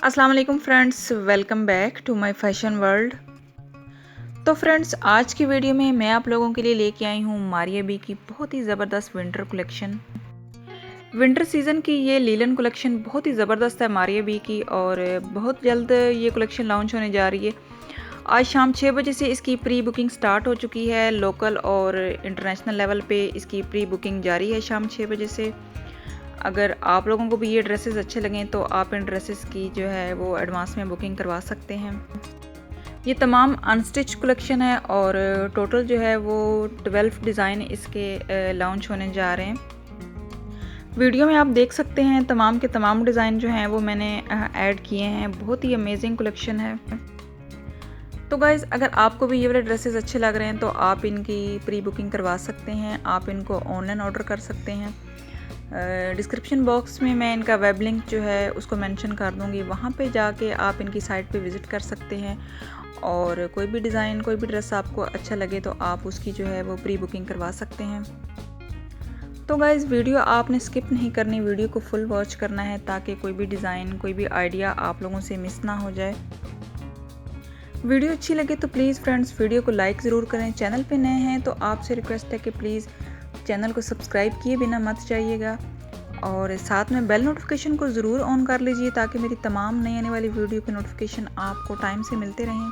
अस्सलाम वालेकुम friends, welcome back to my fashion world. तो फ्रेंड्स, आज की वीडियो में मैं आप लोगों के लिए लेके आई हूँ मारिया बी की बहुत ही ज़बरदस्त विंटर कलेक्शन। विंटर सीज़न की ये लीलन कलेक्शन बहुत ही ज़बरदस्त है मारिया बी की, और बहुत जल्द ये कलेक्शन लॉन्च होने जा रही है। आज शाम 6 बजे से इसकी प्री बुकिंग स्टार्ट हो चुकी है। लोकल और इंटरनेशनल लेवल पे इसकी प्री बुकिंग जारी है शाम 6 बजे से। अगर आप लोगों को भी ये ड्रेसेस अच्छे लगें तो आप इन ड्रेसेस की जो है वो एडवांस में बुकिंग करवा सकते हैं। ये तमाम अनस्टिच कलेक्शन है और टोटल जो है वो 12 डिज़ाइन इसके लॉन्च होने जा रहे हैं। वीडियो में आप देख सकते हैं तमाम के तमाम डिज़ाइन जो हैं वो मैंने ऐड किए हैं। बहुत ही अमेजिंग कलेक्शन है। तो गाइज़, अगर आपको भी ये वाले ड्रेसेस अच्छे लग रहे हैं तो आप इनकी प्री बुकिंग करवा सकते हैं। आप इनको ऑनलाइन ऑर्डर कर सकते हैं। डिस्क्रिप्शन बॉक्स में मैं इनका वेब लिंक जो है उसको मेंशन कर दूंगी। वहाँ पे जाके आप इनकी साइट पे विज़िट कर सकते हैं, और कोई भी डिज़ाइन, कोई भी ड्रेस आपको अच्छा लगे तो आप उसकी जो है वो प्री बुकिंग करवा सकते हैं। तो गाइज़, वीडियो आपने स्किप नहीं करनी, वीडियो को फुल वॉच करना है ताकि कोई भी डिज़ाइन, कोई भी आइडिया आप लोगों से मिस ना हो जाए। वीडियो अच्छी लगे तो प्लीज़ फ्रेंड्स वीडियो को लाइक ज़रूर करें। चैनल पे नए हैं तो आपसे रिक्वेस्ट है कि प्लीज़ चैनल को सब्सक्राइब किए बिना मत जाइएगा, और साथ में बेल नोटिफिकेशन को ज़रूर ऑन कर लीजिए ताकि मेरी तमाम नई आने वाली वीडियो के नोटिफिकेशन आपको टाइम से मिलते रहें।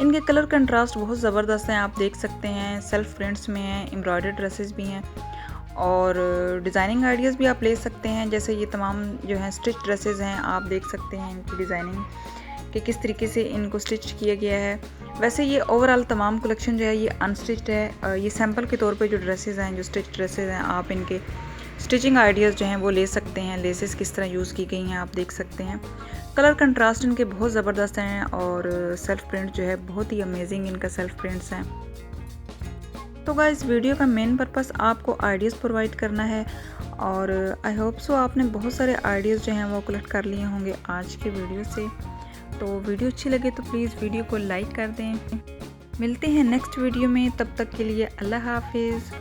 इनके कलर कंट्रास्ट बहुत ज़बरदस्त हैं, आप देख सकते हैं। सेल्फ प्रिंट्स में हैं, एम्ब्रॉयडर्ड ड्रेसेस भी हैं, और डिज़ाइनिंग आइडियाज़ भी आप ले सकते हैं। जैसे ये तमाम जो हैं स्टिच ड्रेसेस हैं, आप देख सकते हैं इनकी डिज़ाइनिंग कि किस तरीके से इनको स्टिच किया गया है। वैसे ये ओवरऑल तमाम कलेक्शन जो है ये अनस्टिच्ड है। ये सैम्पल के तौर पे जो ड्रेसेस हैं, जो स्टिच ड्रेसेस हैं, आप इनके स्टिचिंग आइडियाज़ जो हैं वो ले सकते हैं। लेसेस किस तरह यूज़ की गई हैं आप देख सकते हैं। कलर कंट्रास्ट इनके बहुत ज़बरदस्त हैं, और सेल्फ प्रिंट जो है बहुत ही अमेजिंग इनका सेल्फ प्रिंट्स हैं। तो गाइस, वीडियो का मेन पर्पस आपको आइडियाज़ प्रोवाइड करना है, और आई होप सो आपने बहुत सारे आइडियाज़ जो हैं वो कलेक्ट कर लिए होंगे आज की वीडियो से। तो वीडियो अच्छी लगे तो प्लीज़ वीडियो को लाइक कर दें। मिलते हैं नेक्स्ट वीडियो में, तब तक के लिए अल्लाह हाफिज़।